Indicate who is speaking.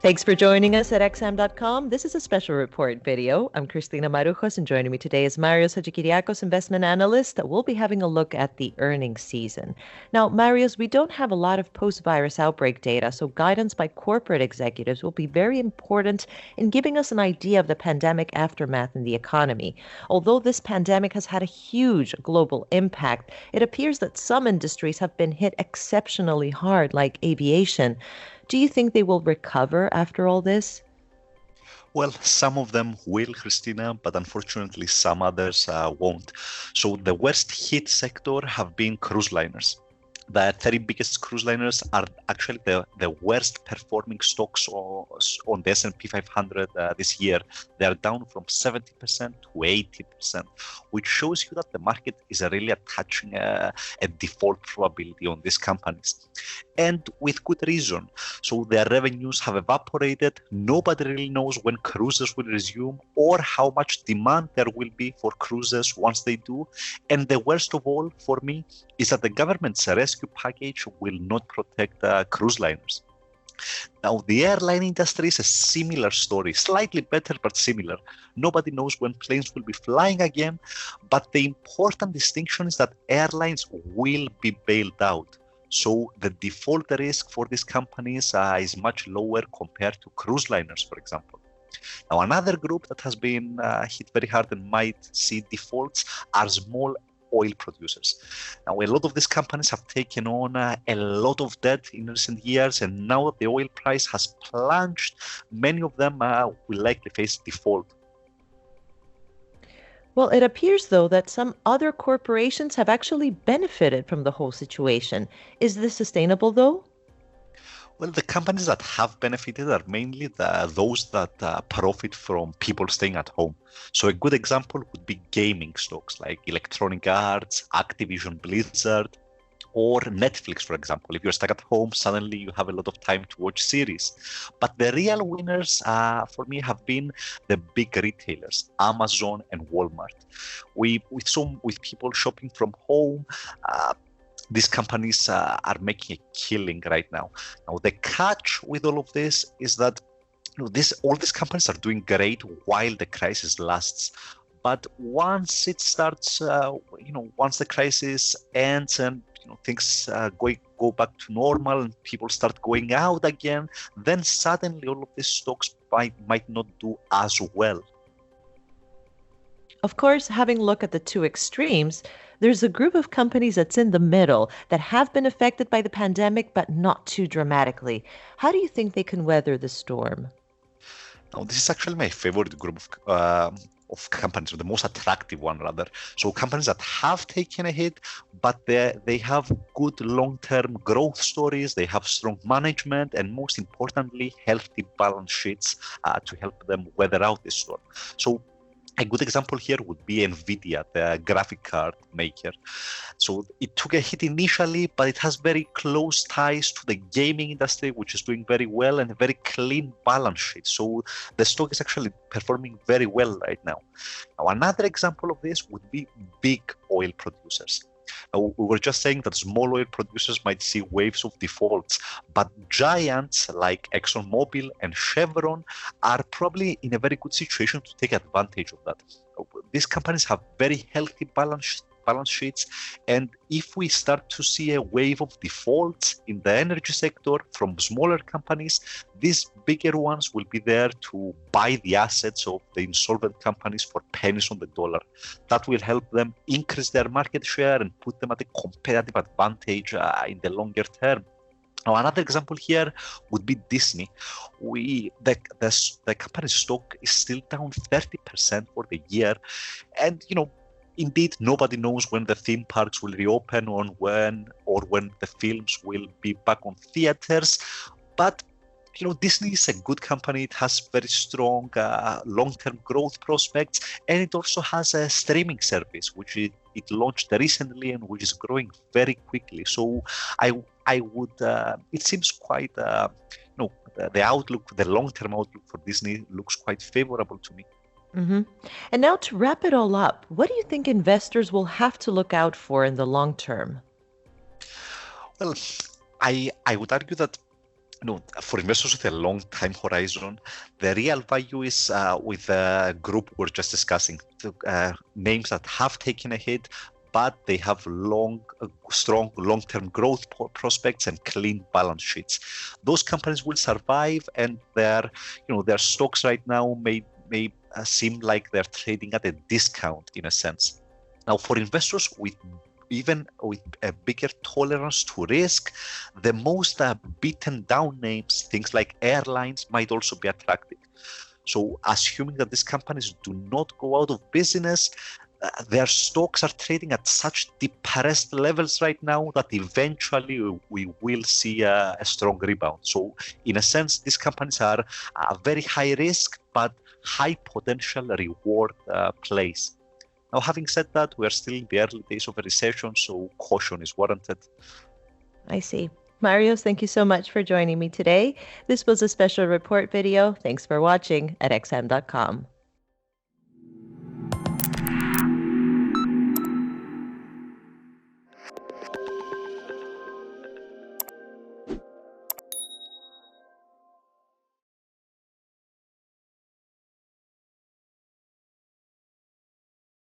Speaker 1: Thanks for joining us at XM.com. This is a special report video. I'm Christina Marujos, and joining me today is Marios Hadjikyriacos, investment analyst. We'll be having a look at the earnings season. Now, Marios, we don't have a lot of post-virus outbreak data, so guidance by corporate executives will be very important in giving us an idea of the pandemic aftermath in the economy. Although this pandemic has had a huge global impact, it appears that some industries have been hit exceptionally hard, like aviation. Do you think they will recover after all this?
Speaker 2: Well, some of them will, Christina, but unfortunately some others won't. So the worst hit sector have been cruise liners. The 30 biggest cruise liners are actually the worst performing stocks on the S&P 500 this year. They are down from 70% to 80%, which shows you that the market is really attaching a default probability on these companies. And with good reason. So their revenues have evaporated. Nobody really knows when cruises will resume or how much demand there will be for cruises once they do. And the worst of all for me is that the government's rescue package will not protect cruise liners. Now, the airline industry is a similar story, slightly better, but similar. Nobody knows when planes will be flying again, but the important distinction is that airlines will be bailed out. So the default risk for these companies is much lower compared to cruise liners, for example. Now, another group that has been hit very hard and might see defaults are small oil producers. Now, a lot of these companies have taken on a lot of debt in recent years, and now that the oil price has plunged, many of them will likely face default.
Speaker 1: Well, it appears, though, that some other corporations have actually benefited from the whole situation. Is this sustainable, though?
Speaker 2: Well, the companies that have benefited are mainly those that profit from people staying at home. So a good example would be gaming stocks like Electronic Arts, Activision Blizzard, or Netflix, for example. If you're stuck at home, suddenly you have a lot of time to watch series. But the real winners for me have been the big retailers, Amazon and Walmart. With people shopping from home, these companies are making a killing right now. Now, the catch with all of this is that all these companies are doing great while the crisis lasts. But once it starts, once the crisis ends and things go back to normal and people start going out again, then suddenly all of these stocks might not do as well.
Speaker 1: Of course, having a look at the two extremes, there's a group of companies that's in the middle that have been affected by the pandemic, but not too dramatically. How do you think they can weather the storm?
Speaker 2: Now, this is actually my favorite group of companies, or the most attractive one rather. So companies that have taken a hit, but they have good long-term growth stories, they have strong management, and most importantly, healthy balance sheets to help them weather out this storm. So a good example here would be NVIDIA, the graphic card maker. So it took a hit initially, but it has very close ties to the gaming industry, which is doing very well, and a very clean balance sheet. So the stock is actually performing very well right now. Now, another example of this would be big oil producers. We were just saying that small oil producers might see waves of defaults, but giants like ExxonMobil and Chevron are probably in a very good situation to take advantage of that. These companies have very healthy balance sheets, and if we start to see a wave of defaults in the energy sector from smaller companies, these bigger ones will be there to buy the assets of the insolvent companies for pennies on the dollar. That will help them increase their market share and put them at a competitive advantage in the longer term. Now, another example here would be Disney. The company's stock is still down 30% for the year, and indeed, nobody knows when the theme parks will reopen or when the films will be back on theaters. But Disney is a good company. It has very strong long-term growth prospects, and it also has a streaming service which it launched recently and which is growing very quickly. So I would. It seems quite. The long-term outlook for Disney looks quite favorable to me.
Speaker 1: Mm-hmm. And now to wrap it all up, what do you think investors will have to look out for in the long term?
Speaker 2: Well, I would argue that No, for investors with a long time horizon, the real value is with the group we're just discussing. Names that have taken a hit, but they have strong long-term growth prospects and clean balance sheets. Those companies will survive, and their stocks right now may seem like they're trading at a discount in a sense. Now, for investors even with a bigger tolerance to risk, the most beaten down names, things like airlines, might also be attractive. So, assuming that these companies do not go out of business, their stocks are trading at such depressed levels right now that eventually we will see a strong rebound. So, in a sense, these companies are a very high risk but high potential reward plays. Now, having said that, we are still in the early days of a recession, so caution is warranted.
Speaker 1: I see. Marios, thank you so much for joining me today. This was a special report video. Thanks for watching at xm.com.